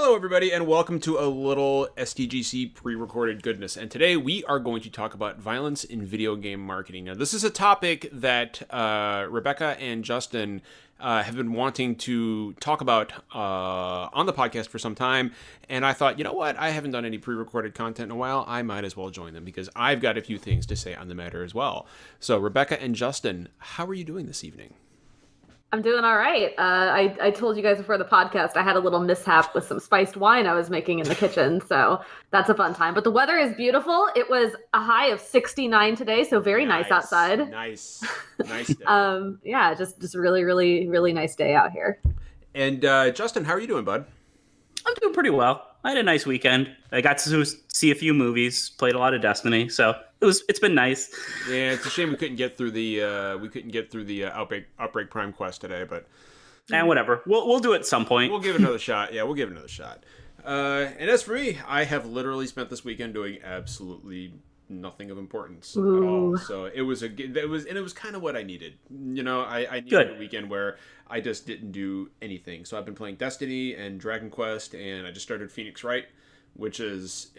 Hello, everybody, and welcome to a little SDGC pre-recorded goodness. And today we are going to talk about violence in video game marketing. Now, this is a topic that Rebecca and Justin have been wanting to talk about on the podcast for some time. And I thought, you know what? I haven't done any pre-recorded content in a while. I might as well join them because I've got a few things to say on the matter as well. So, Rebecca and Justin, how are you doing this evening? I'm doing all right. I told you guys before the podcast I had a little mishap with some spiced wine I was making in the kitchen, so that's a fun time. But the weather is beautiful. It was a high of 69 today, so very nice outside. Nice day. Yeah, just a really, really, really nice day out here. And Justin, how are you doing, bud? I'm doing pretty well. I had a nice weekend. I got to see a few movies, played a lot of Destiny, so it's been nice. Yeah, it's a shame we couldn't get through the Outbreak Prime quest today, but whatever. We'll do it at some point. We'll give it another shot. Yeah, we'll give it another shot. And as for me, I have literally spent this weekend doing absolutely nothing of importance at all. So it was kind of what I needed. You know, I needed a weekend where I just didn't do anything. So I've been playing Destiny and Dragon Quest, and I just started Phoenix Wright, which is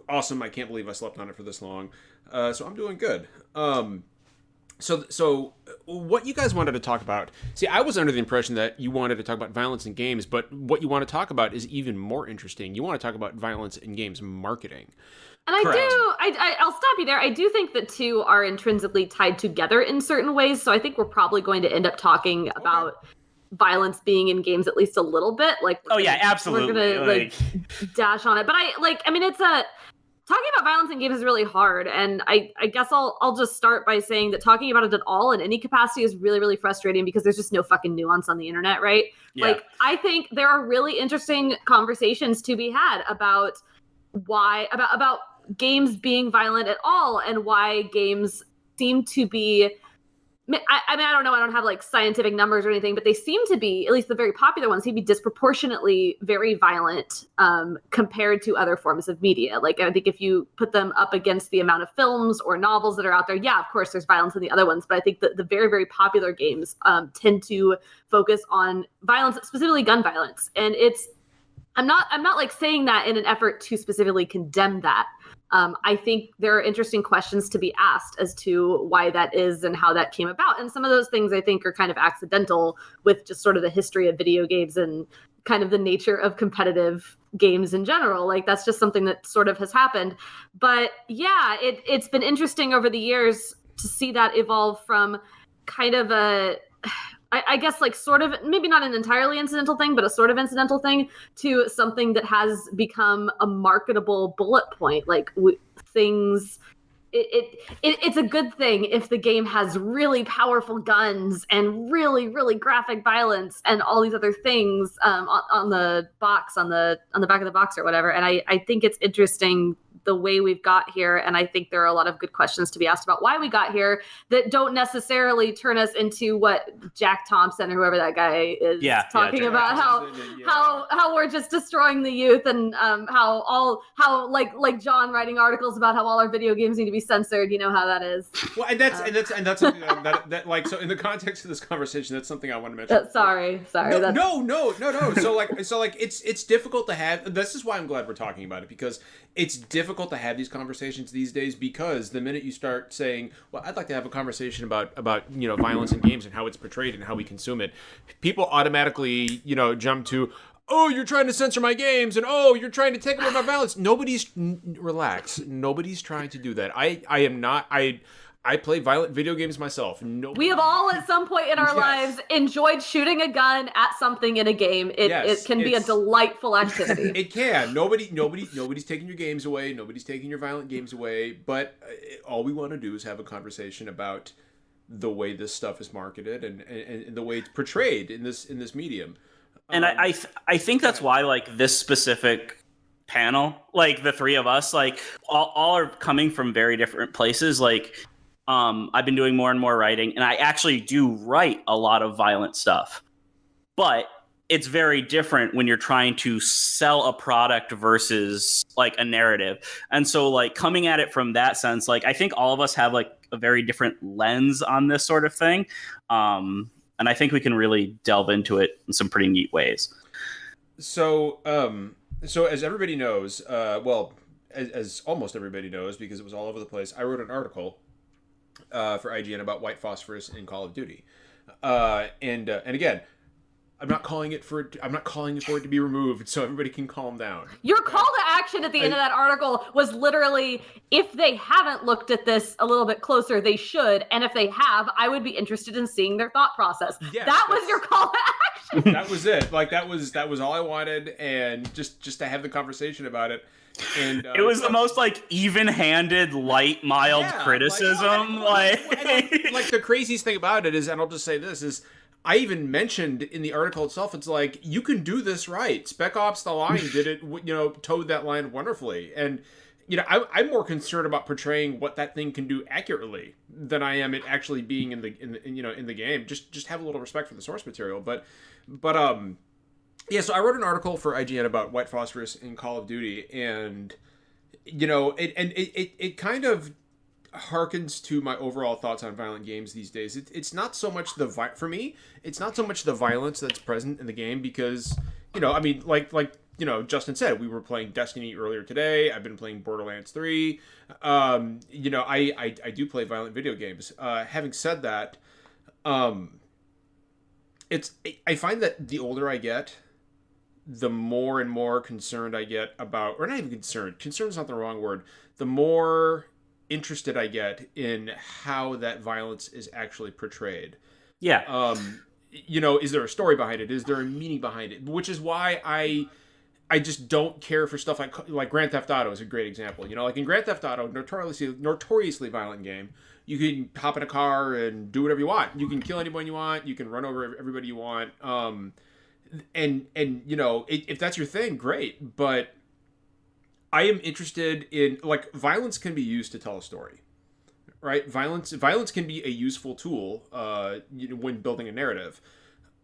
awesome. I can't believe I slept on it for this long. So I'm doing good. So what you guys wanted to talk about, see, I was under the impression that you wanted to talk about violence in games, but what you want to talk about is even more interesting. You want to talk about violence in games marketing. And I'll stop you there. I do think that two are intrinsically tied together in certain ways. So I think we're probably going to end up talking about violence being in games at least a little bit. Absolutely. We're gonna dash on it. But talking about violence in games is really hard. And I guess I'll just start by saying that talking about it at all in any capacity is really, really frustrating because there's just no fucking nuance on the internet, right? Yeah. I think there are really interesting conversations to be had about about games being violent at all and why games seem to be, I don't know, I don't have like scientific numbers or anything, but they seem to be, at least the very popular ones, seem to be disproportionately very violent compared to other forms of media. Like, I think if you put them up against the amount of films or novels that are out there, yeah, of course there's violence in the other ones, but I think that the very, very popular games tend to focus on violence, specifically gun violence. And I'm not like saying that in an effort to specifically condemn that. I think there are interesting questions to be asked as to why that is and how that came about. And some of those things I think are kind of accidental with just sort of the history of video games and kind of the nature of competitive games in general. Like, that's just something that sort of has happened. But yeah, it's been interesting over the years to see that evolve from kind of I guess like sort of maybe not an entirely incidental thing, but a sort of incidental thing to something that has become a marketable bullet point. Like things, it's a good thing if the game has really powerful guns and really, really graphic violence and all these other things on the box, on the back of the box or whatever. And I think it's interesting the way we've got here. And I think there are a lot of good questions to be asked about why we got here that don't necessarily turn us into what Jack Thompson or whoever that guy is talking about, how we're just destroying the youth and how John writing articles about how all our video games need to be censored. You know how that is. Well, and that's something that like, so in the context of this conversation, that's something I want to mention. Sorry. No. So it's difficult to have. This is why I'm glad we're talking about it, because it's difficult to have these conversations these days, because the minute you start saying, well, I'd like to have a conversation about violence in games and how it's portrayed and how we consume it, people automatically jump to, oh, you're trying to censor my games, and oh, you're trying to take away my violence. Relax. Nobody's trying to do that. I play violent video games myself. We have all at some point in our lives enjoyed shooting a gun at something in a game. It can be a delightful activity. It can. Nobody's taking your games away. Nobody's taking your violent games away. But all we want to do is have a conversation about the way this stuff is marketed and the way it's portrayed in this medium. And I think that's why, like, this specific panel, like the three of us, like all are coming from very different places. Like, I've been doing more and more writing, and I actually do write a lot of violent stuff. But it's very different when you're trying to sell a product versus like a narrative. And so, like, coming at it from that sense, like, I think all of us have like a very different lens on this sort of thing. And I think we can really delve into it in some pretty neat ways. So as everybody knows, as almost everybody knows, because it was all over the place, I wrote an article for IGN about white phosphorus in Call of Duty, and again, I'm not calling for it to be removed, so everybody can calm down. Your call to action at the end of that article was literally, if they haven't looked at this a little bit closer, they should, and if they have, I would be interested in seeing their thought process. Yes, that was your call to action. That was it. Like that was all I wanted, and just to have the conversation about it. And it was the most like even-handed, light, mild criticism. Like the craziest thing about it is, and I'll just say this is, I even mentioned in the article itself, it's like, you can do this right. Spec Ops: The Line did it, towed that line wonderfully. And, I'm more concerned about portraying what that thing can do accurately than I am it actually being in the game. Just have a little respect for the source material. But so I wrote an article for IGN about white phosphorus in Call of Duty, and, it kind of harkens to my overall thoughts on violent games these days. It's not so much for me, it's not so much the violence that's present in the game, because Justin said, we were playing Destiny earlier today. I've been playing Borderlands 3. I do play violent video games. Having said that, I find that the older I get, the more and more concerned I get about, or not even concerned is not the wrong word, the more interested I get in how that violence is actually portrayed. Yeah. Is there a story behind it? Is there a meaning behind it? Which is why I just don't care for stuff like Grand Theft Auto is a great example. Like in Grand Theft Auto, notoriously violent game, you can hop in a car and do whatever you want. You can kill anyone you want. You can run over everybody you want. If that's your thing, great. But I am interested in, violence can be used to tell a story, right? Violence can be a useful tool when building a narrative.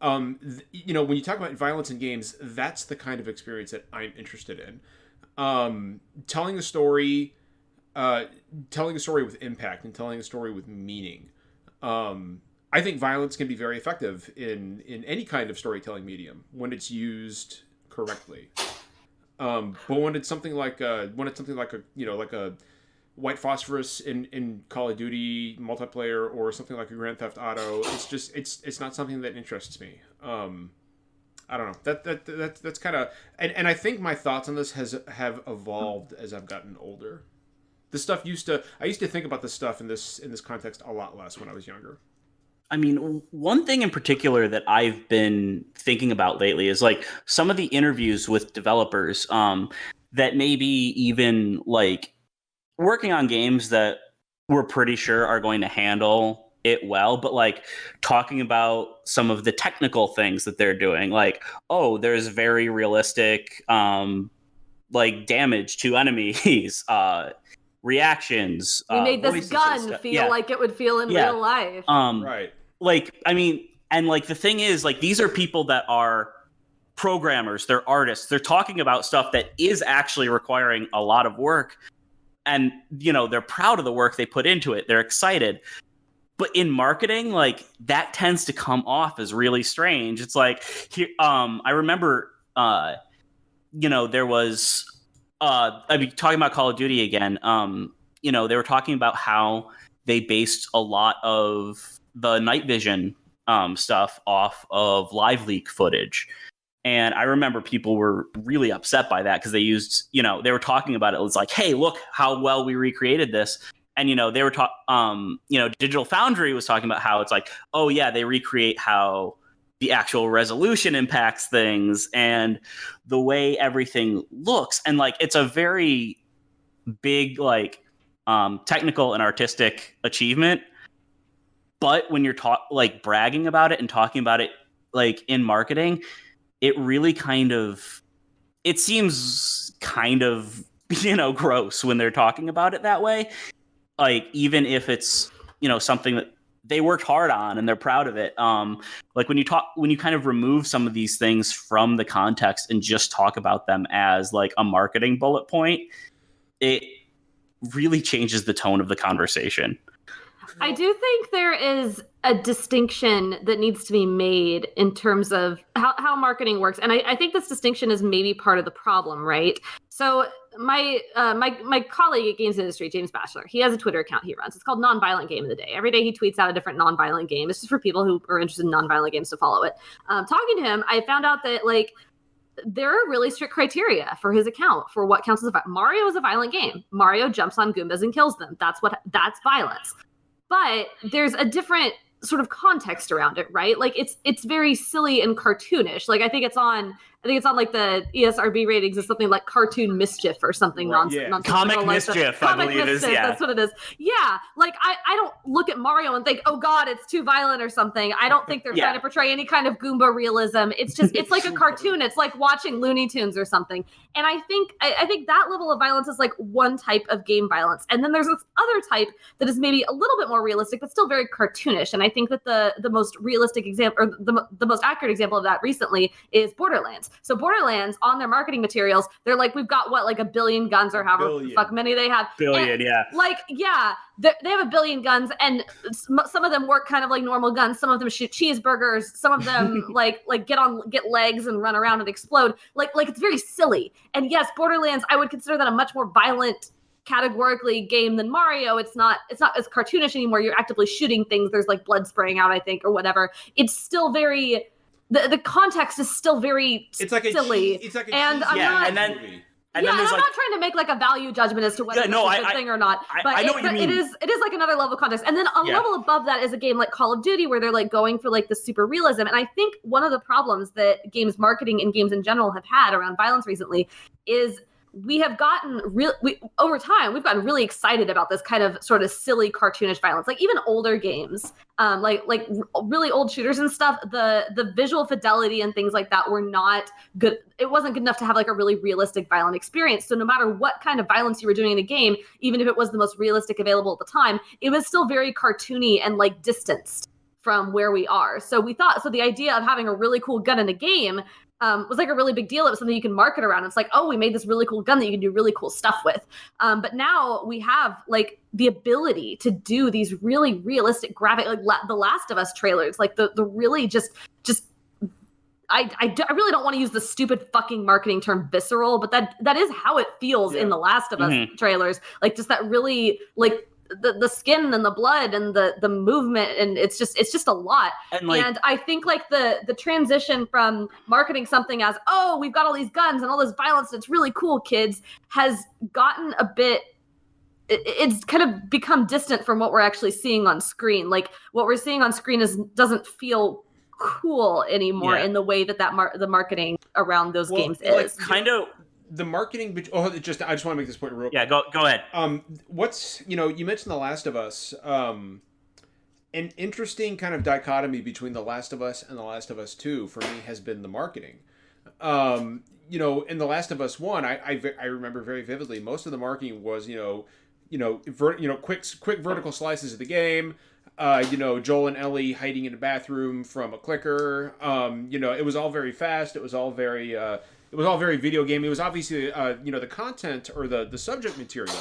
When you talk about violence in games, that's the kind of experience that I'm interested in. Telling a story with impact and telling a story with meaning. I think violence can be very effective in any kind of storytelling medium when it's used correctly. But when it's something like a white phosphorus in Call of Duty multiplayer, or something like a Grand Theft Auto, it's not something that interests me. I don't know. That's kind of, and I think my thoughts on this have evolved as I've gotten older. This stuff I used to think about this stuff in this context a lot less when I was younger. I mean, one thing in particular that I've been thinking about lately is like some of the interviews with developers that maybe even like working on games that we're pretty sure are going to handle it well, but like talking about some of the technical things that they're doing, like, oh, there's very realistic like damage to enemies, reactions. We made this gun feel like it would feel in real life. Right. Like, I mean, and like the thing is, like, these are people that are programmers, they're artists, they're talking about stuff that is actually requiring a lot of work. And, they're proud of the work they put into it. They're excited. But in marketing, like, that tends to come off as really strange. It's like, here, I remember, there was, talking about Call of Duty again, they were talking about how they based a lot of the night vision stuff off of live leak footage. And I remember people were really upset by that because they used, they were talking about it. It was like, hey, look how well we recreated this. And, they were Digital Foundry was talking about how it's like, oh, yeah, they recreate how the actual resolution impacts things and the way everything looks. And like, it's a very big, like, technical and artistic achievement. But when you're bragging about it and talking about it, like, in marketing, it really it seems kind of, gross when they're talking about it that way. Like, even if it's, something that they worked hard on and they're proud of it. Like when you kind of remove some of these things from the context and just talk about them as like a marketing bullet point, it really changes the tone of the conversation. I do think there is a distinction that needs to be made in terms of how marketing works. And I think this distinction is maybe part of the problem, right? So my colleague at Games Industry, James Batchelor, he has a Twitter account he runs. It's called Nonviolent Game of the Day. Every day he tweets out a different nonviolent game. It's just for people who are interested in nonviolent games to follow it. Talking to him, I found out that there are really strict criteria for his account for what counts as Mario is a violent game. Mario jumps on Goombas and kills them. That's violence. But there's a different sort of context around it, right? Like it's very silly and cartoonish. Like I think it's on like the ESRB ratings is something like cartoon mischief or something nonsense. Comic mischief, I believe is. Yeah, that's what it is. Yeah, like I don't look at Mario and think, oh God, it's too violent or something. I don't think they're trying to portray any kind of Goomba realism. It's just it's like a cartoon. It's like watching Looney Tunes or something. And I think that level of violence is like one type of game violence. And then there's this other type that is maybe a little bit more realistic, but still very cartoonish. And I think that the most realistic example, or the most accurate example of that recently is Borderlands. So Borderlands, on their marketing materials, they're like, we've got what, like 1 billion guns or however fuck many they have. Billion, and, yeah. Like, yeah, they have 1 billion guns, and some of them work kind of like normal guns. Some of them shoot cheeseburgers. Some of them like get legs and run around and explode. Like it's very silly. And yes, Borderlands, I would consider that a much more violent categorically game than Mario. It's not as cartoonish anymore. You're actively shooting things. There's like blood spraying out, I think, or whatever. It's still very the context is still very silly. It's like a and I'm not, movie. And I'm not trying to make like a value judgment as to whether it's a good thing or not. But I know what you mean. It is like another level of context. And then a level above that is a game like Call of Duty where they're like going for like the super realism. And I think one of the problems that games marketing and games in general have had around violence recently is we have gotten over time, we've gotten really excited about this kind of sort of silly cartoonish violence. Like even older games, like really old shooters and stuff, the visual fidelity and things like that were not good. It wasn't good enough to have like a really realistic violent experience. So no matter what kind of violence you were doing in a game, even if it was the most realistic available at the time, it was still very cartoony and like distanced from where we are. So the idea of having a really cool gun in a game was like a really big deal. It was something you can market around. It's like, oh, we made this really cool gun that you can do really cool stuff with. But now we have like the ability to do these really realistic graphic, like the Last of Us trailers, like the really just. I really don't want to use the stupid fucking marketing term visceral, but that is how it feels in the Last of Us trailers. Like just that really like. The skin and the blood and the movement, and it's just a lot. And I think like the transition from marketing something as, oh, we've got all these guns and all this violence, and it's really cool, kids, has gotten a bit, it's kind of become distant from what we're actually seeing on screen. Like what we're seeing on screen doesn't feel cool anymore in the way that the marketing around those games is. Kind of. The marketing, I just want to make this point real quick. Yeah, go ahead. You mentioned The Last of Us. An interesting kind of dichotomy between The Last of Us and The Last of Us 2 for me has been the marketing. In The Last of Us 1, I remember very vividly, most of the marketing was, quick vertical slices of the game. Joel and Ellie hiding in a bathroom from a clicker. It was all very fast. It was all very video game. It was obviously, the content or the subject material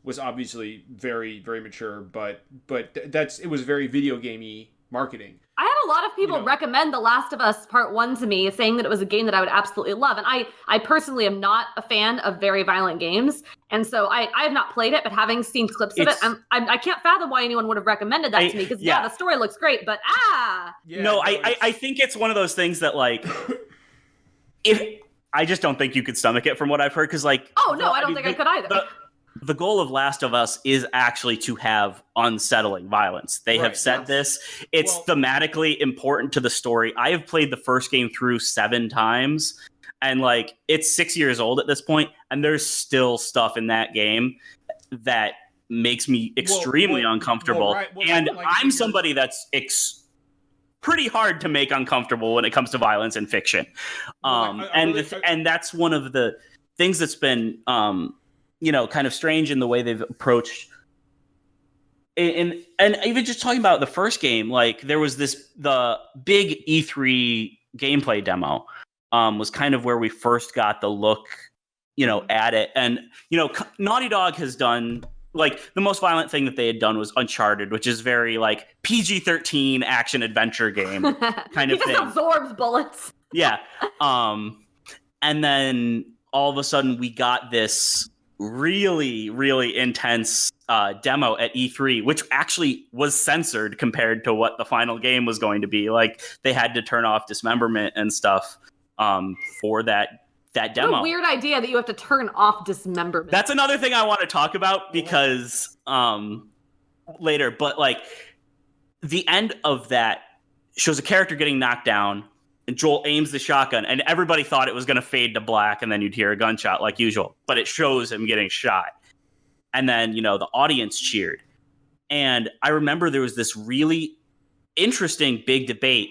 was obviously very, very mature, but it was very video gamey marketing. I had a lot of people recommend The Last of Us Part 1 to me, saying that it was a game that I would absolutely love. And I personally am not a fan of very violent games. And so I have not played it, but having seen clips of it, I can't fathom why anyone would have recommended that to me. Because the story looks great, but I think it's one of those things that like, I just don't think you could stomach it from what I've heard. Because I don't think I could either. The goal of Last of Us is actually to have unsettling violence. They have said this. It's thematically important to the story. I have played the first game through 7 times, and like it's 6 years old at this point, and there's still stuff in that game that makes me extremely uncomfortable. I'm somebody that's pretty hard to make uncomfortable when it comes to violence and fiction. And that's one of the things that's been kind of strange in the way they've approached. And even just talking about the first game, like there was the big E3 gameplay demo was kind of where we first got the look, at it. And, Naughty Dog has done like the most violent thing that they had done was Uncharted, which is very like PG-13 action adventure game kind of he thing. just absorbs bullets. Yeah. And then all of a sudden we got this really, really intense demo at E3, which actually was censored compared to what the final game was going to be. Like they had to turn off dismemberment and stuff for that demo. What a weird idea that you have to turn off dismemberment. That's another thing I want to talk about because later, but like the end of that shows a character getting knocked down and Joel aims the shotgun and everybody thought it was going to fade to black and then you'd hear a gunshot like usual, but it shows him getting shot. And then, the audience cheered. And I remember there was this really interesting big debate.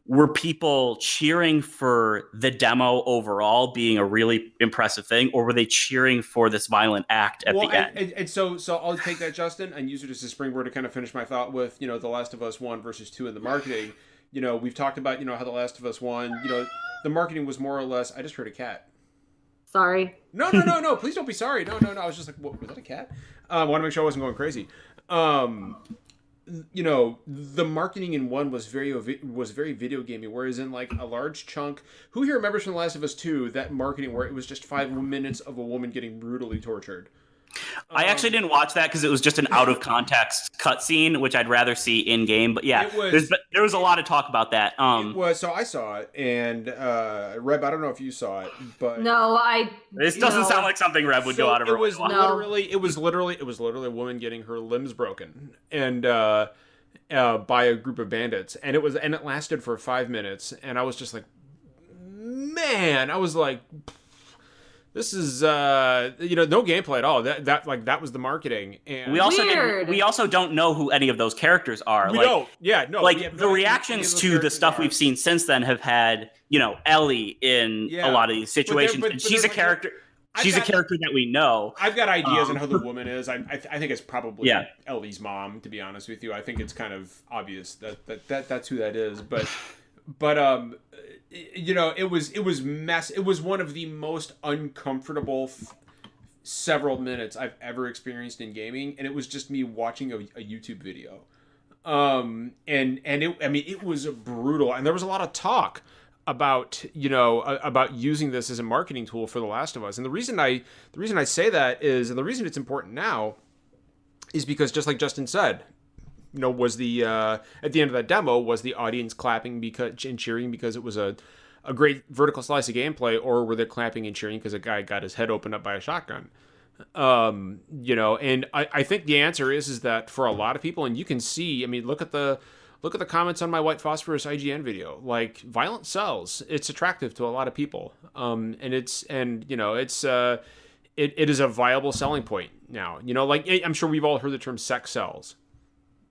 Were people cheering for the demo overall being a really impressive thing, or were they cheering for this violent act at the end? And so I'll take that, Justin, and use it as a springboard to kind of finish my thought with, The Last of Us 1 versus 2 in the marketing. We've talked about, how The Last of Us 1, the marketing was more or less, I just heard a cat. Sorry. No, please don't be sorry. No, I was just like, what, was that a cat? I want to make sure I wasn't going crazy. The marketing in one was very video gamey, whereas in like a large chunk, who here remembers from The Last of Us 2 that marketing where it was just 5 minutes of a woman getting brutally tortured? I actually didn't watch that because it was just an out of context cutscene, which I'd rather see in game. But yeah, there was a lot of talk about that. So I saw it, and Reb, I don't know if you saw it, but no, This doesn't sound like something Reb would go out of her way. It was literally a woman getting her limbs broken, and by a group of bandits, and it lasted for 5 minutes, and I was just like, man, I was like, this is no gameplay at all. That was the marketing. And we also don't know who any of those characters are. We don't. Yeah, no. The reactions to the stuff we've seen since then have had, Ellie in a lot of these situations, and she's a character. She's a character that we know. I've got ideas on who the woman is. I think it's probably Ellie's mom. To be honest with you, I think it's kind of obvious that's who that is. But it was mess. It was one of the most uncomfortable several minutes I've ever experienced in gaming, and it was just me watching a YouTube video. It was brutal, and there was a lot of talk about using this as a marketing tool for The Last of Us. And the reason I say that is, and the reason it's important now, is because just like Justin said, was the at the end of that demo was the audience clapping and cheering because it was a great vertical slice of gameplay, or were they clapping and cheering because a guy got his head opened up by a shotgun? And I think the answer is that for a lot of people, and you can see, look at the comments on my White Phosphorus IGN video. Like, violence sells. It's attractive to a lot of people. It is a viable selling point now. I'm sure we've all heard the term sex sells,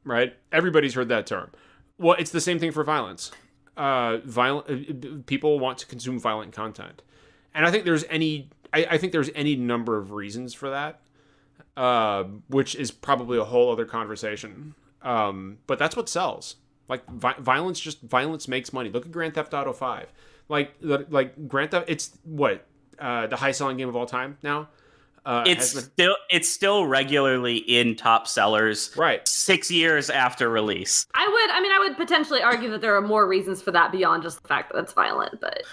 right? Everybody's heard that term. Well, it's the same thing for violence. People want to consume violent content. And I think there's any number of reasons for that, which is probably a whole other conversation. But that's what sells. Like violence makes money. Look at Grand Theft Auto 5. Like Grand Theft, it's what the highest selling game of all time now. It's still regularly in top sellers. Right. 6 years after release. I would potentially argue that there are more reasons for that beyond just the fact that it's violent. But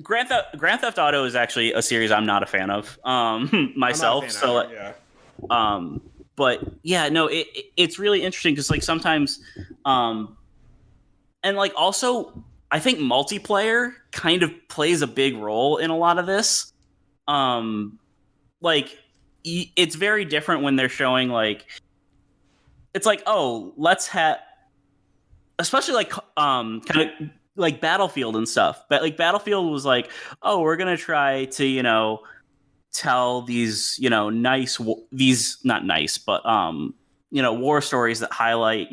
Grand Theft Auto is actually a series I'm not a fan of myself. But yeah, no, it's really interesting because like sometimes, and like also I think multiplayer kind of plays a big role in a lot of this. It's very different when they're showing like, it's like, oh, let's have, especially like kind of like Battlefield and stuff. But like Battlefield was like, oh, we're gonna try to tell these war stories that highlight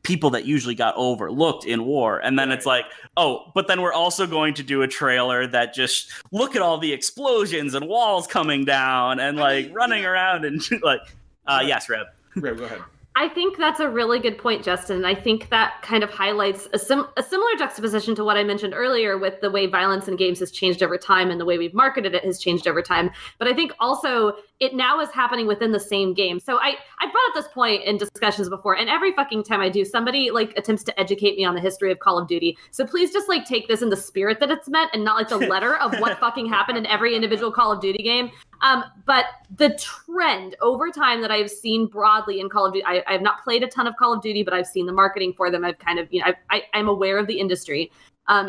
people that usually got overlooked in war, and then it's like, oh, but then we're also going to do a trailer that just look at all the explosions and walls coming down and like running around and like yes, Reb, go ahead. I think that's a really good point, Justin. And I think that kind of highlights a similar juxtaposition to what I mentioned earlier with the way violence in games has changed over time and the way we've marketed it has changed over time. But I think also it now is happening within the same game. So I brought up this point in discussions before, and every fucking time I do, somebody like attempts to educate me on the history of Call of Duty. So please just like take this in the spirit that it's meant and not like the letter of what fucking happened in every individual Call of Duty game. But the trend over time that I've seen broadly in Call of Duty, I have not played a ton of Call of Duty, but I've seen the marketing for them. I've kind of, I'm aware of the industry,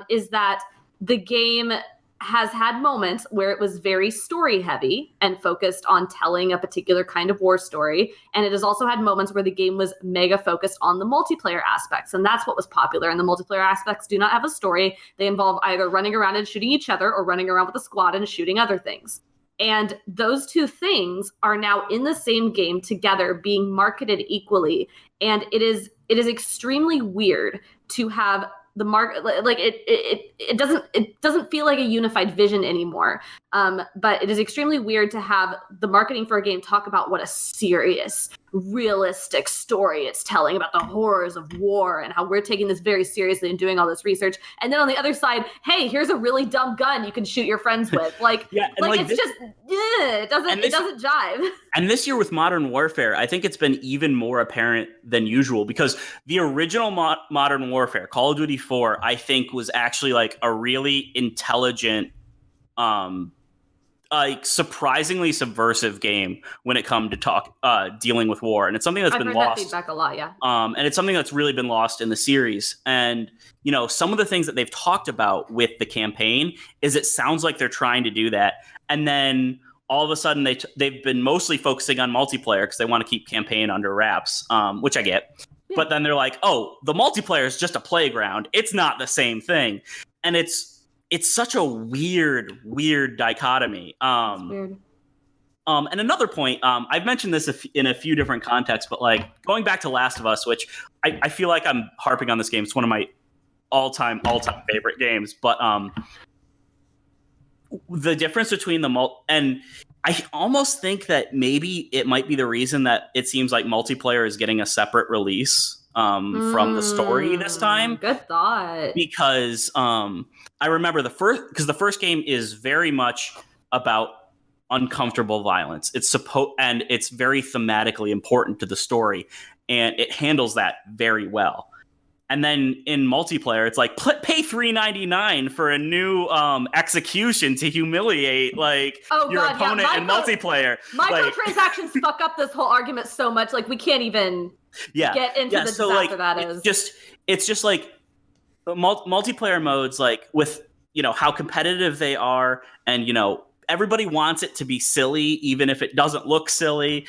is that the game has had moments where it was very story heavy and focused on telling a particular kind of war story. And it has also had moments where the game was mega focused on the multiplayer aspects. And that's what was popular. And the multiplayer aspects do not have a story. They involve either running around and shooting each other or running around with a squad and shooting other things. And those two things are now in the same game together, being marketed equally. And it is extremely weird to have the market, like it doesn't feel like a unified vision anymore. But it is extremely weird to have the marketing for a game talk about what a serious, realistic story it's telling about the horrors of war and how we're taking this very seriously and doing all this research. And then on the other side, hey, here's a really dumb gun you can shoot your friends with. Like, yeah, it's this, just, it doesn't jive. And this year with Modern Warfare, I think it's been even more apparent than usual because the original Modern Warfare, Call of Duty 4, I think was actually like a really intelligent, like surprisingly subversive game when it comes to dealing with war, and it's something that's been lost. That feedback a lot, yeah. And it's something that's really been lost in the series. And some of the things that they've talked about with the campaign is it sounds like they're trying to do that, and then all of a sudden they've been mostly focusing on multiplayer because they want to keep campaign under wraps, which I get. Yeah. But then they're like, oh, the multiplayer is just a playground. It's not the same thing, and it's such a weird dichotomy. Weird. And another point, I've mentioned this in a few different contexts, but like going back to Last of Us, which I feel like I'm harping on this game. It's one of my all-time favorite games. But the difference between and I almost think that maybe it might be the reason that it seems like multiplayer is getting a separate release from the story this time. Good thought. Because I remember the first game is very much about uncomfortable violence. And it's very thematically important to the story, and it handles that very well. And then in multiplayer, it's like pay $3.99 for a new execution to humiliate your opponent in multiplayer. Microtransactions fuck up this whole argument so much. Like we can't even get into the disaster that is. It's just like multiplayer modes, like with how competitive they are, and everybody wants it to be silly, even if it doesn't look silly.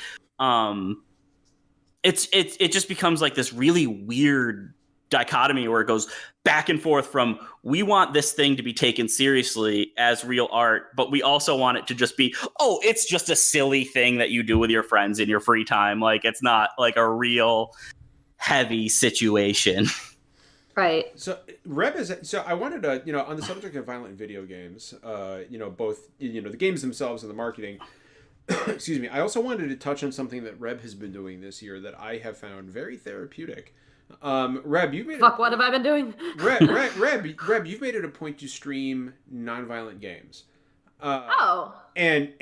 It just becomes like this really weird dichotomy where it goes back and forth from we want this thing to be taken seriously as real art, but we also want it to just be, oh, it's just a silly thing that you do with your friends in your free time. Like it's not like a real heavy situation. Right. So I wanted to, on the subject of violent video games, both, the games themselves and the marketing, excuse me. I also wanted to touch on something that Reb has been doing this year that I have found very therapeutic. Reb, you've made what have I been doing? Reb, you've made it a point to stream non-violent games. And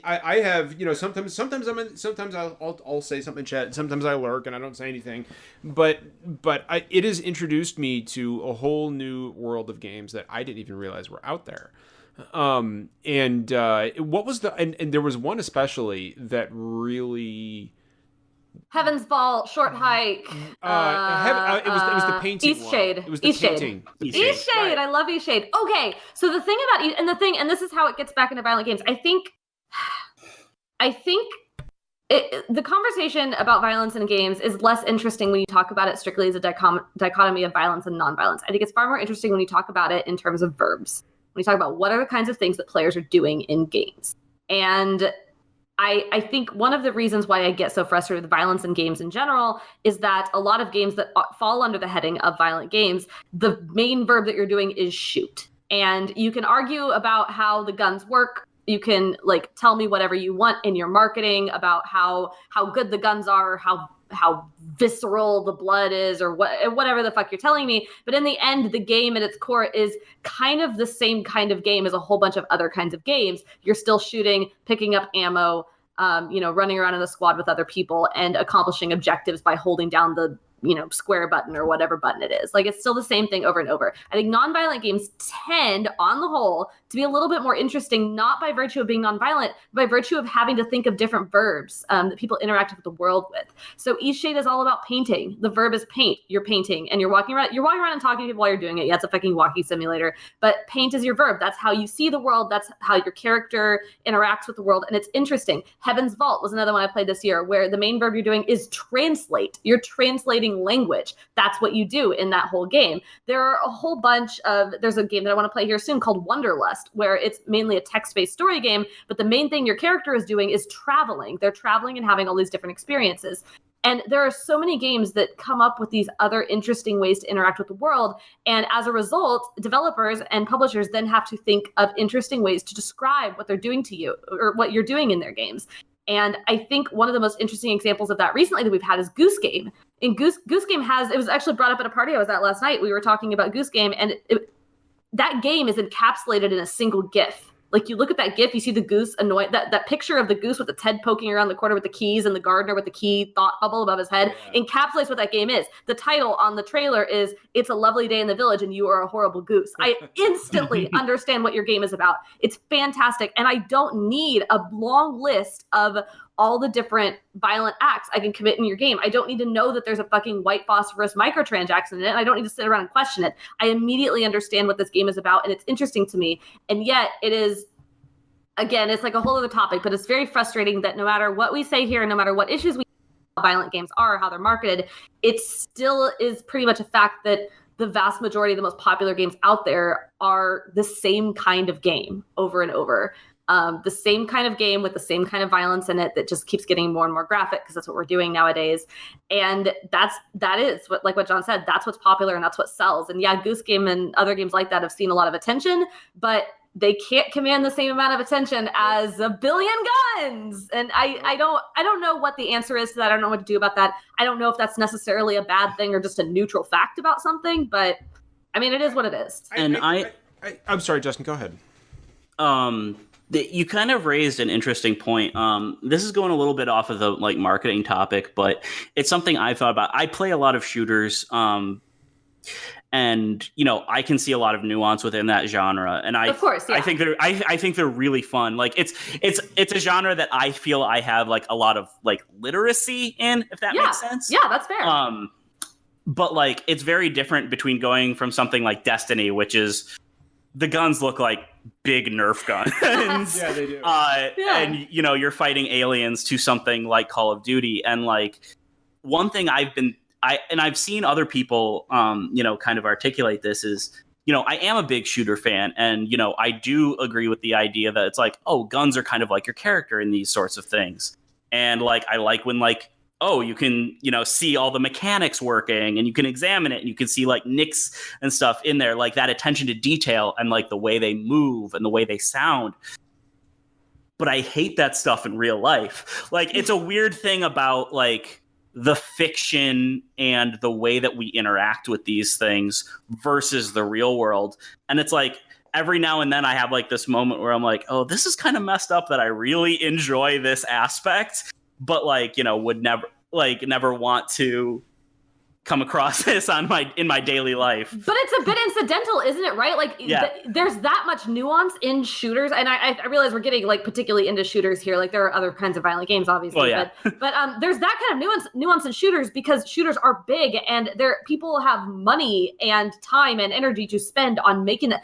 I have, sometimes I'll say something in chat, and sometimes I lurk and I don't say anything, but it has introduced me to a whole new world of games that I didn't even realize were out there. What was and there was one especially that really. Heaven's Vault, Short Hike. It was the painting. Eastshade. It was the painting. Eastshade. Right. I love Eastshade. Okay, so the thing about and this is how it gets back into violent games. I think the conversation about violence in games is less interesting when you talk about it strictly as a dichotomy of violence and non-violence. I think it's far more interesting when you talk about it in terms of verbs. When you talk about what are the kinds of things that players are doing in games. And I think one of the reasons why I get so frustrated with violence in games in general is that a lot of games that fall under the heading of violent games, the main verb that you're doing is shoot. And you can argue about how the guns work You can like tell me whatever you want in your marketing about how good the guns are, how visceral the blood is, or whatever the fuck you're telling me. But in the end, the game at its core is kind of the same kind of game as a whole bunch of other kinds of games. You're still shooting, picking up ammo, running around in a squad with other people and accomplishing objectives by holding down the square button or whatever button it is. Like, it's still the same thing over and over. I think nonviolent games tend, on the whole, to be a little bit more interesting, not by virtue of being nonviolent, but by virtue of having to think of different verbs that people interact with the world with. So Eastshade is all about painting. The verb is paint. You're painting, and you're walking around and talking to people while you're doing it. Yeah, it's a fucking walking simulator. But paint is your verb. That's how you see the world. That's how your character interacts with the world, and it's interesting. Heaven's Vault was another one I played this year, where the main verb you're doing is translate. You're translating language. That's what you do in that whole game. There are a whole bunch of, there's a game that I want to play here soon called Wonderlust, where it's mainly a text-based story game, but the main thing your character is doing is traveling. They're traveling and having all these different experiences. And there are so many games that come up with these other interesting ways to interact with the world. And as a result, developers and publishers then have to think of interesting ways to describe what they're doing to you or what you're doing in their games. And I think one of the most interesting examples of that recently that we've had is Goose Game. And Goose Game it was actually brought up at a party I was at last night. We were talking about Goose Game, and that game is encapsulated in a single GIF. Like, you look at that GIF, you see the goose annoyed, that picture of the goose with its head poking around the corner with the keys, and the gardener with the key thought bubble above his head, encapsulates what that game is. The title on the trailer is "It's a Lovely Day in the Village and You Are a Horrible Goose." I instantly understand what your game is about. It's fantastic, and I don't need a long list of all the different violent acts I can commit in your game. I don't need to know that there's a fucking white phosphorus microtransaction in it. And I don't need to sit around and question it. I immediately understand what this game is about, and it's interesting to me. And yet it is, again, it's like a whole other topic, but it's very frustrating that no matter what we say here, no matter what issues we have, violent games are, how they're marketed, it still is pretty much a fact that the vast majority of the most popular games out there are the same kind of game over and over. The same kind of game with the same kind of violence in it that just keeps getting more and more graphic, because that's what we're doing nowadays. And that is what, like what John said, that's what's popular and that's what sells. And yeah, Goose Game and other games like that have seen a lot of attention, but they can't command the same amount of attention as a billion guns. And I don't know what the answer is to that. I don't know what to do about that. I don't know if that's necessarily a bad thing or just a neutral fact about something, but I mean, it is what it is. I'm sorry, Justin, go ahead. You kind of raised an interesting point. This is going a little bit off of the like marketing topic, but it's something I thought about. I play a lot of shooters, and I can see a lot of nuance within that genre. And of course, yeah. I think they're really fun. Like it's a genre that I feel I have like a lot of like literacy in, if that makes sense. Yeah, that's fair. But like it's very different between going from something like Destiny, which is the guns look like big Nerf guns. Yeah, they do. And you're fighting aliens, to something like Call of Duty. And like one thing I've seen other people kind of articulate this is, I am a big shooter fan, and I do agree with the idea that it's like, oh, guns are kind of like your character in these sorts of things. And like I like when like, oh, you can, see all the mechanics working, and you can examine it, and you can see like nicks and stuff in there, like that attention to detail and like the way they move and the way they sound. But I hate that stuff in real life. Like, it's a weird thing about like the fiction and the way that we interact with these things versus the real world. And it's like, every now and then I have like this moment where I'm like, oh, this is kind of messed up that I really enjoy this aspect, but like, would never want to come across this in my daily life. But it's a bit incidental, isn't it? Right? Like, there's that much nuance in shooters, and I realize we're getting like particularly into shooters here. Like, there are other kinds of violent games, obviously. Well, yeah. but there's that kind of nuance in shooters, because shooters are big, and people have money and time and energy to spend on making it.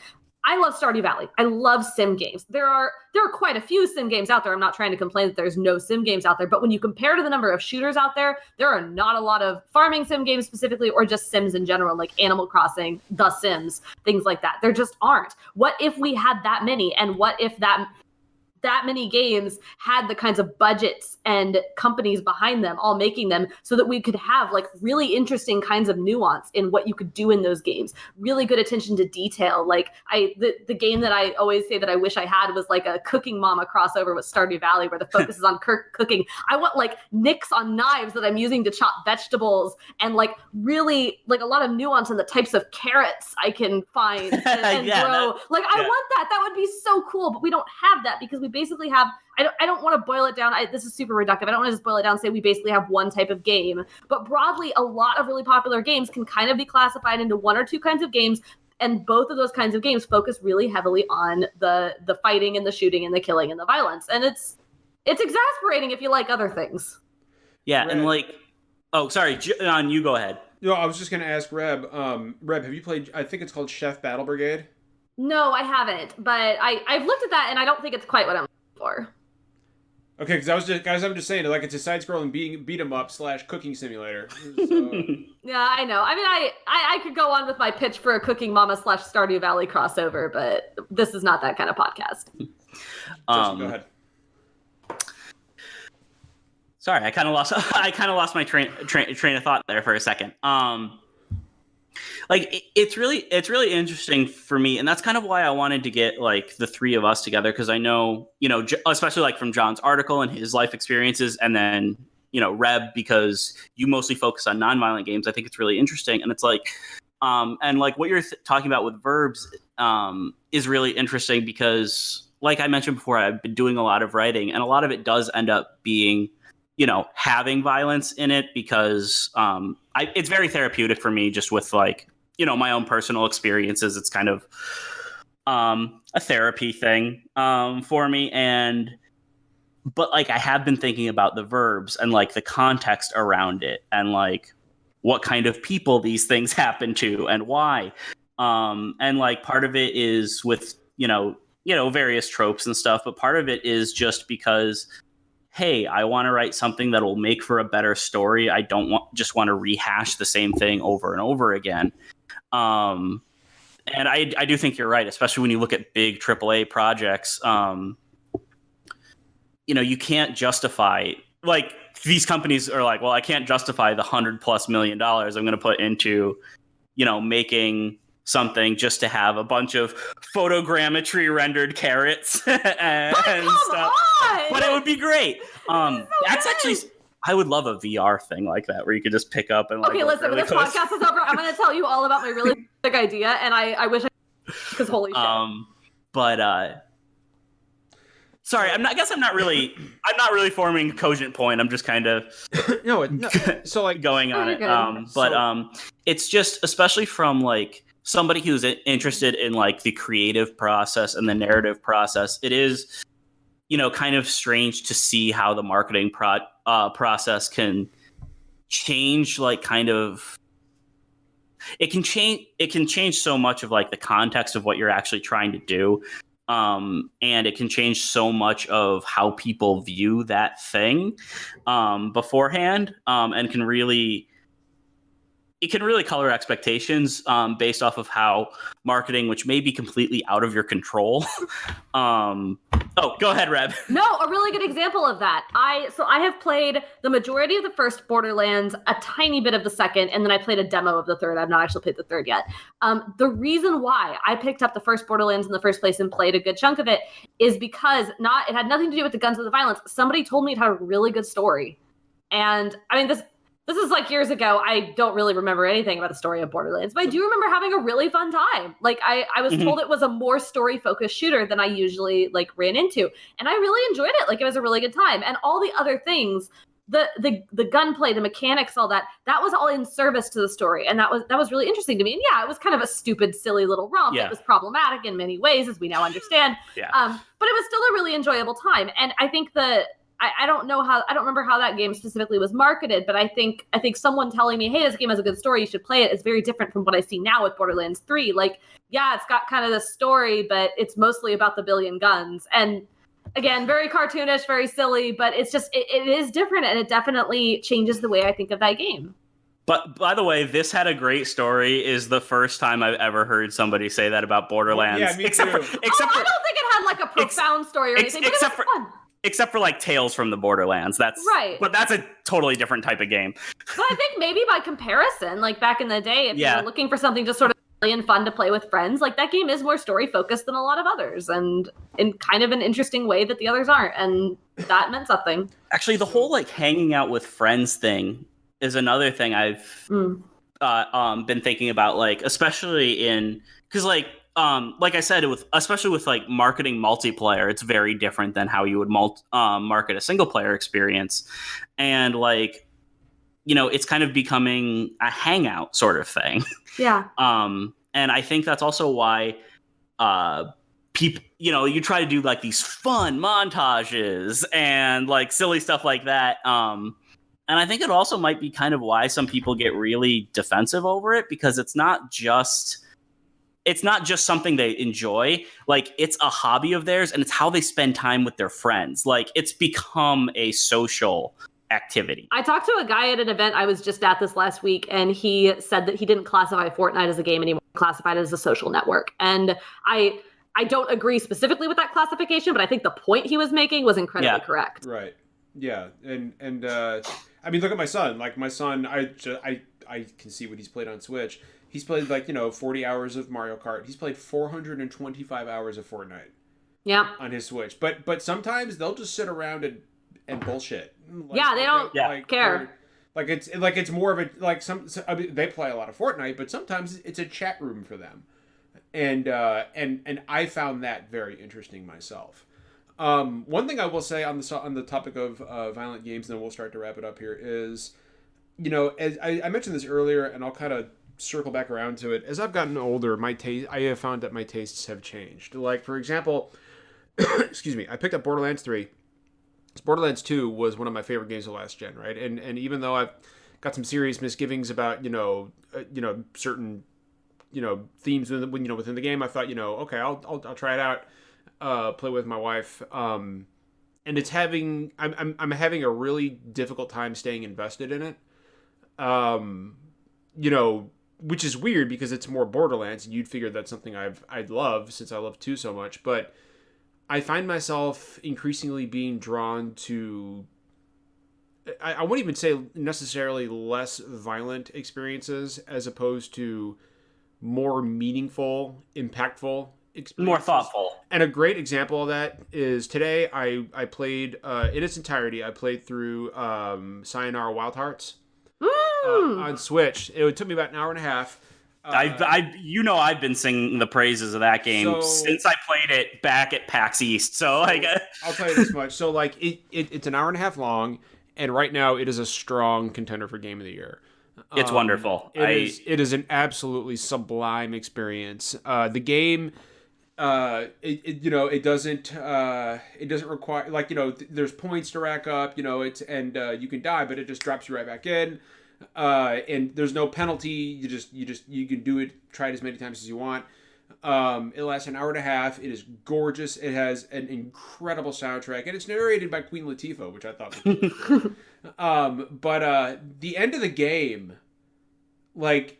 I love Stardew Valley. I love sim games. There are quite a few sim games out there. I'm not trying to complain that there's no sim games out there, but when you compare to the number of shooters out there, there are not a lot of farming sim games specifically, or just sims in general, like Animal Crossing, The Sims, things like that. There just aren't. What if we had that many, and what if that that many games had the kinds of budgets and companies behind them all making them so that we could have like really interesting kinds of nuance in what you could do in those games, really good attention to detail. Like the game that I always say that I wish I had was like a Cooking Mama crossover with Stardew Valley, where the focus is on cooking. I want like nicks on knives that I'm using to chop vegetables, and like really like a lot of nuance in the types of carrots I can find and grow. I want that. That would be so cool, but we don't have that because we basically have, I don't want to boil it down. This is super reductive. I don't want to just boil it down and say we basically have one type of game, but broadly, a lot of really popular games can kind of be classified into one or two kinds of games. And both of those kinds of games focus really heavily on the fighting and the shooting and the killing and the violence. And it's exasperating if you like other things. Yeah. Reb. And like, oh, sorry, John, you go ahead. No, I was just going to ask Reb. Reb, have you played, I think it's called Chef Battle Brigade? No, I haven't, but I've looked at that and I don't think it's quite what I'm looking for. Okay, because I'm just saying, like, it's a side-scrolling beat 'em up / cooking simulator. So. Yeah, I know. I mean, I could go on with my pitch for a Cooking Mama / Stardew Valley crossover, but this is not that kind of podcast. Go ahead. Sorry, I kind of lost my train of thought there for a second. Like it's really interesting for me, and that's kind of why I wanted to get like the three of us together, because I know, especially like from John's article and his life experiences, and then Reb, because you mostly focus on nonviolent games. I think it's really interesting, and it's like, and like what you're talking about with verbs is really interesting because, like I mentioned before, I've been doing a lot of writing, and a lot of it does end up being, having violence in it because it's very therapeutic for me just with like, my own personal experiences. It's kind of a therapy thing for me. But like I have been thinking about the verbs and like the context around it and like what kind of people these things happen to and why. And like part of it is with, various tropes and stuff, but part of it is just because, hey, I want to write something that will make for a better story. I don't just want to rehash the same thing over and over again. And I do think you're right, especially when you look at big AAA projects. You can't justify, like, these companies are like, well, I can't justify the $100+ million I'm going to put into, making something just to have a bunch of photogrammetry rendered carrots and stuff. But it would be great. That's actually, I would love a VR thing like that where you could just pick up and like. Okay, listen, when this podcast is over, I'm going to tell you all about my really big idea, and I wish because holy shit. Sorry, I guess I'm not really forming a cogent point. I'm just kind of so like going on it. It's just, especially from like somebody who's interested in like the creative process and the narrative process, it is, kind of strange to see how the marketing process can change, like kind of, it can change so much of like the context of what you're actually trying to do. And it can change so much of how people view that thing beforehand, and can really color expectations based off of how marketing, which may be completely out of your control. Go ahead, Reb. No, a really good example of that. I have played the majority of the first Borderlands, a tiny bit of the second, and then I played a demo of the third. I've not actually played the third yet. The reason why I picked up the first Borderlands in the first place and played a good chunk of it is because it had nothing to do with the guns or the violence. Somebody told me it had a really good story. And I mean, this is like years ago. I don't really remember anything about the story of Borderlands, but I do remember having a really fun time. Like I was told it was a more story focused shooter than I usually like ran into. And I really enjoyed it. Like it was a really good time. And all the other things, the gunplay, the mechanics, all that was all in service to the story. And that was really interesting to me. And yeah, it was kind of a stupid, silly little romp. Yeah. It was problematic in many ways, as we now understand. Yeah. But it was still a really enjoyable time. And I think I don't remember how that game specifically was marketed, but I think someone telling me, hey, this game has a good story, you should play it, is very different from what I see now with Borderlands 3. Like, yeah, it's got kind of this story, but it's mostly about the billion guns. And again, very cartoonish, very silly, but it's just, it is different, and it definitely changes the way I think of that game. But by the way, this had a great story is the first time I've ever heard somebody say that about Borderlands. Yeah, me too. I don't think it had like a profound story or anything, but it was fun. Except for like Tales from the Borderlands. That's right. But that's a totally different type of game. But I think maybe by comparison, like back in the day, if you were looking for something just sort of silly and fun to play with friends, like that game is more story focused than a lot of others, and in kind of an interesting way that the others aren't, and that meant something. Actually, the whole like hanging out with friends thing is another thing I've been thinking about, like especially in because like I said, especially with like marketing multiplayer, it's very different than how you would market a single player experience, and like it's kind of becoming a hangout sort of thing. Yeah. And I think that's also why people, you try to do like these fun montages and like silly stuff like that. And I think it also might be kind of why some people get really defensive over it, because it's not just something they enjoy. Like, it's a hobby of theirs, and it's how they spend time with their friends. Like, it's become a social activity. I talked to a guy at an event I was just at this last week, and he said that he didn't classify Fortnite as a game anymore, classified it as a social network. And I don't agree specifically with that classification, but I think the point he was making was incredibly correct. Right. Yeah. And I mean, look at my son. Like, my son, I can see what he's played on Switch. He's played 40 hours of Mario Kart. He's played 425 hours of Fortnite. Yeah. On his Switch. But sometimes they'll just sit around and bullshit. They don't care. It's more of a I mean, they play a lot of Fortnite, but sometimes it's a chat room for them. And I found that very interesting myself. One thing I will say on the topic of violent games, and then we'll start to wrap it up here, is, as I mentioned this earlier, and I'll kind of circle back around to it. As I've gotten older, I have found that my tastes have changed. Like, for example, excuse me, I picked up Borderlands 3. Borderlands 2 was one of my favorite games of last gen, right? And even though I've got some serious misgivings about certain themes within the game, I thought okay, I'll try it out, play with my wife, and it's having I'm having a really difficult time staying invested in it, which is weird because it's more Borderlands, and you'd figure that's something I'd love since I love 2 so much, but I find myself increasingly being drawn to, I wouldn't even say necessarily less violent experiences as opposed to more meaningful, impactful experiences. More thoughtful. And a great example of that is today I played, in its entirety, I played through Sayonara Wild Hearts on Switch. It took me about an hour and a half. I've been singing the praises of that game since I played it back at PAX East. So I'll tell you this much. So it's an hour and a half long, and right now it is a strong contender for Game of the Year. It's wonderful. It is an absolutely sublime experience. The game, it doesn't require, there's points to rack up, you can die, but it just drops you right back in. And there's no penalty. You can do it, try it as many times as you want. It lasts an hour and a half. It is gorgeous. It has an incredible soundtrack, and it's narrated by Queen Latifah, which I thought was cool. But the end of the game, I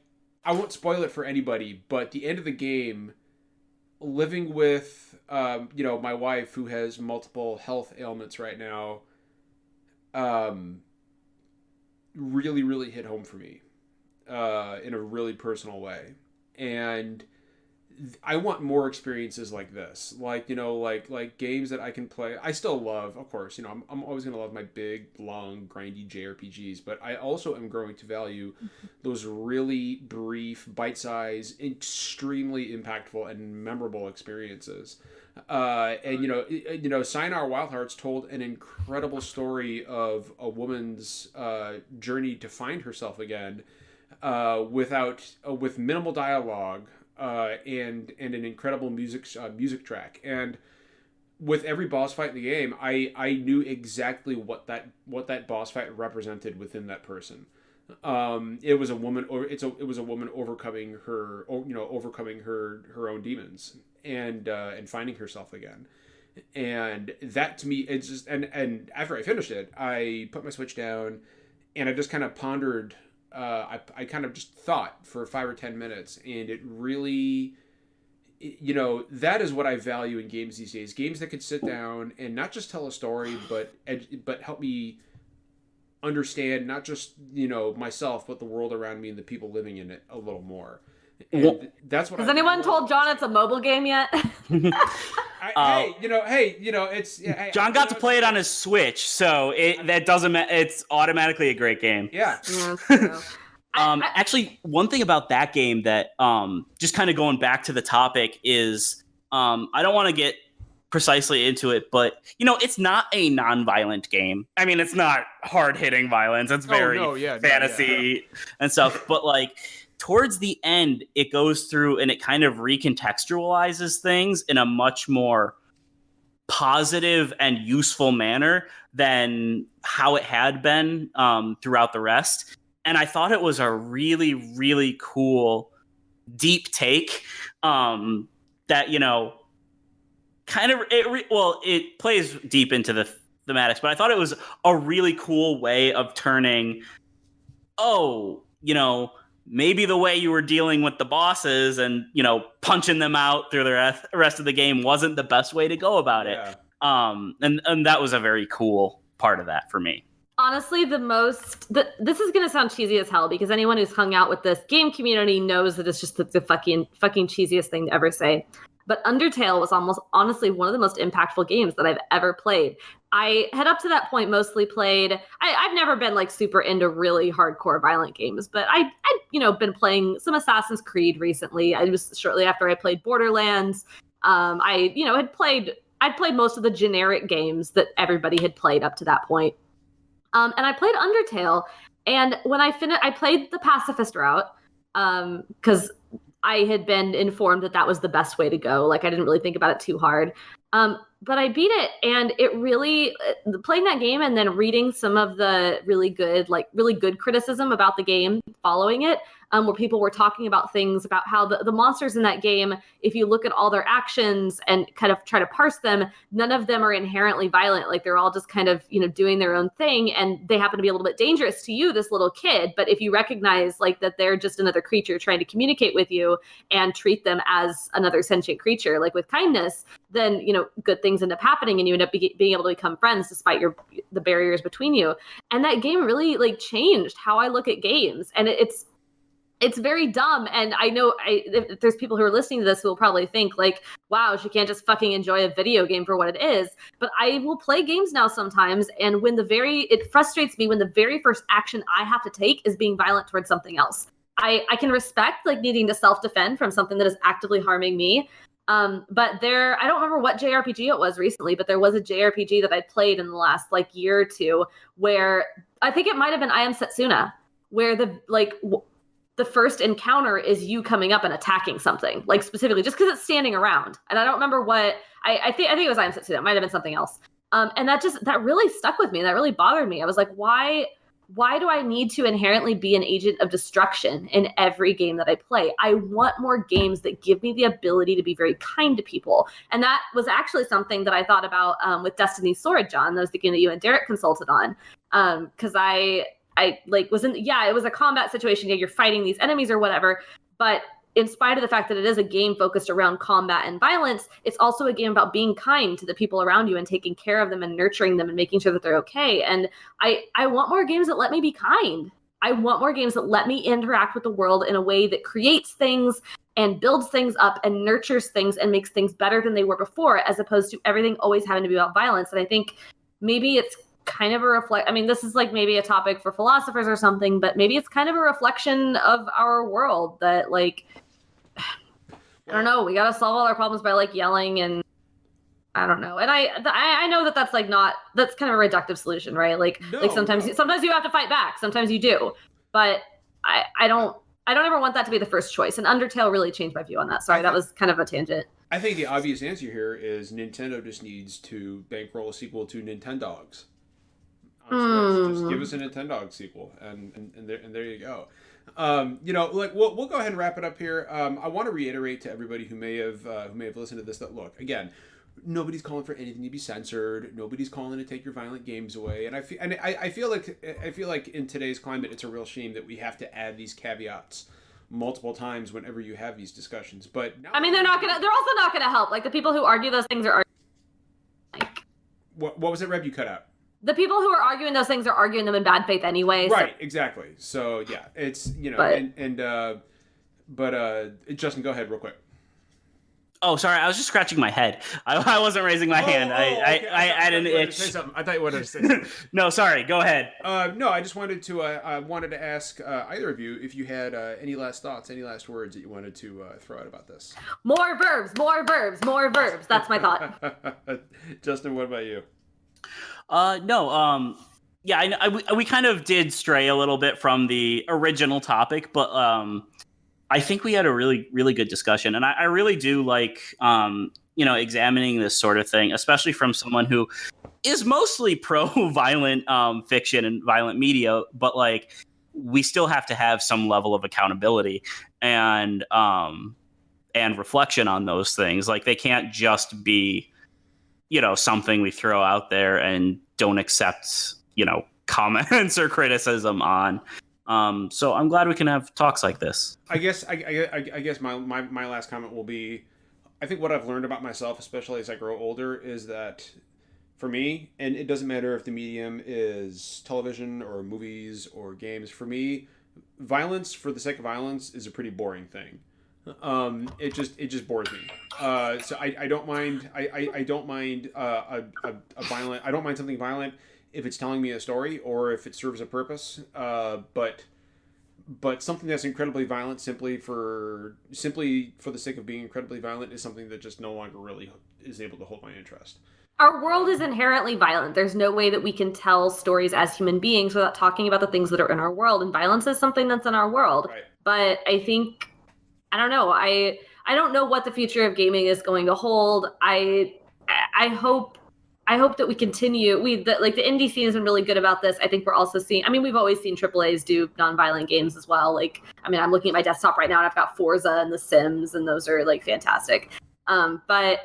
won't spoil it for anybody, but the end of the game, living with my wife who has multiple health ailments right now, really, really hit home for me in a really personal way. And I want more experiences like this, like games that I can play. I still love, of course, I'm always going to love my big, long, grindy JRPGs, but I also am growing to value those really brief, bite-sized, extremely impactful and memorable experiences. Sayonara Wild Hearts told an incredible story of a woman's journey to find herself again, with minimal dialogue, and an incredible music track. And with every boss fight in the game, I knew exactly what that boss fight represented within that person. It was a woman, it was a woman overcoming her own demons and finding herself again. And that to me, it's just, and after I finished it, I put my Switch down and I just kind of pondered. I kind of just thought for 5 or 10 minutes, and it really you know, that is what I value in games these days. Games that can sit down and not just tell a story, but help me understand not just, you know, myself, but the world around me and the people living in it a little more. And that's what. Has anyone told John it's a mobile game yet? Hey, it's John got to play it on his Switch, so it's automatically a great game. Yeah. Actually, one thing about that game that just kind of going back to the topic is I don't want to get precisely into it, but you know, it's not a non-violent game. I mean, it's not hard-hitting violence. It's very fantasy and stuff, but like towards the end, it goes through and it kind of recontextualizes things in a much more positive and useful manner than how it had been throughout the rest. And I thought it was a really, really cool, deep take that, you know, kind of, it plays deep into the thematics, but I thought it was a really cool way of turning, you know, maybe the way you were dealing with the bosses and, you know, punching them out through the rest of the game wasn't the best way to go about it. And that was a very cool part of that for me. Honestly, this is going to sound cheesy as hell because anyone who's hung out with this game community knows that it's just the fucking cheesiest thing to ever say. But Undertale was honestly one of the most impactful games that I've ever played. I had up to that point mostly played. I've never been like super into really hardcore violent games, but I'd been playing some Assassin's Creed recently. I was shortly after I played Borderlands. I'd played most of the generic games that everybody had played up to that point. And I played Undertale, and when I finished, I played the pacifist route because I had been informed that was the best way to go. Like, I didn't really think about it too hard. But I beat it, and it really, playing that game and then reading some of the really good criticism about the game following it, where people were talking about things about how the monsters in that game, if you look at all their actions and kind of try to parse them, none of them are inherently violent. Like, they're all just kind of, you know, doing their own thing, and they happen to be a little bit dangerous to you, this little kid. But if you recognize like that they're just another creature trying to communicate with you and treat them as another sentient creature, like with kindness, then, you know, good things end up happening and you end up being able to become friends despite the barriers between you. And that game really like changed how I look at games. And it's very dumb. And I know if there's people who are listening to this who will probably think like, wow, she can't just fucking enjoy a video game for what it is. But I will play games now sometimes. And it frustrates me when the very first action I have to take is being violent towards something else. I can respect like needing to self-defend from something that is actively harming me. But I don't remember what JRPG it was recently, but there was a JRPG that I played in the last like year or two where I think it might have been I Am Setsuna, where the first encounter is you coming up and attacking something, like specifically just because it's standing around. And I don't remember what I think it was I Am Setsuna. It might have been something else. And that really stuck with me. That really bothered me. I was like, why do I need to inherently be an agent of destruction in every game that I play? I want more games that give me the ability to be very kind to people. And that was actually something that I thought about with Destiny's Sword, John. That was the game that you and Derek consulted on. Because it was a combat situation. Yeah, you're fighting these enemies or whatever. But in spite of the fact that it is a game focused around combat and violence, it's also a game about being kind to the people around you and taking care of them and nurturing them and making sure that they're okay. And I want more games that let me be kind. I want more games that let me interact with the world in a way that creates things and builds things up and nurtures things and makes things better than they were before, as opposed to everything always having to be about violence. And I think maybe it's kind of this is like maybe a topic for philosophers or something, but maybe it's kind of a reflection of our world that like, I don't know, we got to solve all our problems by like yelling and I don't know. And I know that's like that's kind of a reductive solution, right? Like sometimes you have to fight back. Sometimes you do, but I don't ever want that to be the first choice. And Undertale really changed my view on that. Sorry, that was kind of a tangent. I think the obvious answer here is Nintendo just needs to bankroll a sequel to Nintendogs. Just give us a Nintendog sequel, and there you go. We'll go ahead and wrap it up here. I want to reiterate to everybody who may have listened to this that look, again, nobody's calling for anything to be censored. Nobody's calling to take your violent games away. And I feel like in today's climate, it's a real shame that we have to add these caveats multiple times whenever you have these discussions. But now, I mean, they're also not gonna help. Like the people who argue those things are like, what was it, Reb? You cut out. The people who are arguing those things are arguing them in bad faith anyway. Right, so. exactly. So yeah, it's but Justin, go ahead real quick. Oh, sorry. I was just scratching my head. I wasn't raising my hand. Okay. I had an itch. I thought you wanted to say something. No, sorry. Go ahead. No, I just wanted to ask either of you if you had any last thoughts, any last words that you wanted to throw out about this. More verbs. That's my thought. Justin, what about you? No. Yeah, we kind of did stray a little bit from the original topic, but I think we had a really, really good discussion, and I really do like, examining this sort of thing, especially from someone who is mostly pro-violent fiction and violent media, but like we still have to have some level of accountability and reflection on those things. Like they can't just be, something we throw out there and don't accept, comments or criticism on. So I'm glad we can have talks like this. I guess my last comment will be, I think what I've learned about myself, especially as I grow older, is that for me, and it doesn't matter if the medium is television or movies or games, for me, violence for the sake of violence is a pretty boring thing. It just bores me. So I don't mind. I don't mind a violent. I don't mind something violent if it's telling me a story or if it serves a purpose. But something that's incredibly violent simply for the sake of being incredibly violent is something that just no longer really is able to hold my interest. Our world is inherently violent. There's no way that we can tell stories as human beings without talking about the things that are in our world. And violence is something that's in our world. Right. But I think, I don't know. I don't know what the future of gaming is going to hold. I hope that we continue. The indie scene has been really good about this. I think we're also seeing, we've always seen AAAs do nonviolent games as well. I'm looking at my desktop right now and I've got Forza and The Sims, and those are fantastic. But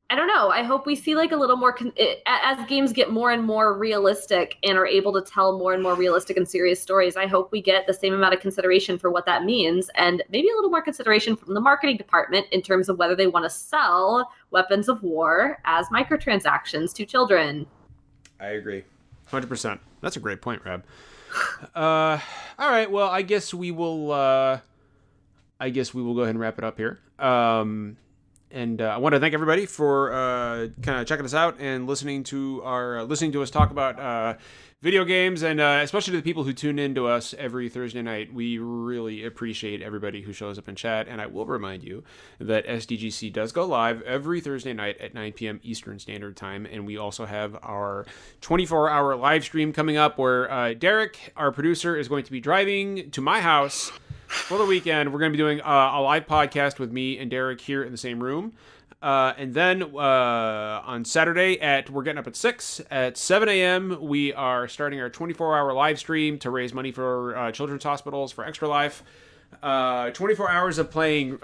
I don't know. I hope we see a little more, as games get more and more realistic and are able to tell more and more realistic and serious stories, I hope we get the same amount of consideration for what that means, and maybe a little more consideration from the marketing department in terms of whether they want to sell weapons of war as microtransactions to children. I agree. 100%. That's a great point, Reb. All right. Well, I guess we will go ahead and wrap it up here. And I want to thank everybody for kind of checking us out and listening to us talk about video games, and especially to the people who tune in to us every Thursday night. We really appreciate everybody who shows up in chat. And I will remind you that SDGC does go live every Thursday night at 9 p.m. Eastern Standard Time. And we also have our 24-hour live stream coming up where Derek, our producer, is going to be driving to my house for the weekend. We're going to be doing a live podcast with me and Derek here in the same room. And then on Saturday we're getting up at 6. At 7 a.m., we are starting our 24-hour live stream to raise money for children's hospitals for Extra Life. 24 hours of playing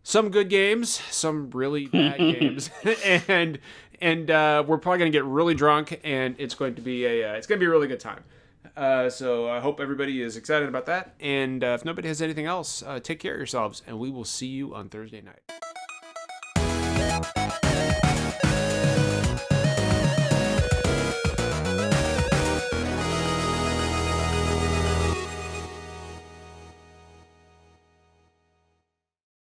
some good games, some really bad games, and we're probably going to get really drunk, and it's going to be a really good time. So I hope everybody is excited about that. And if nobody has anything else, take care of yourselves, and we will see you on Thursday night.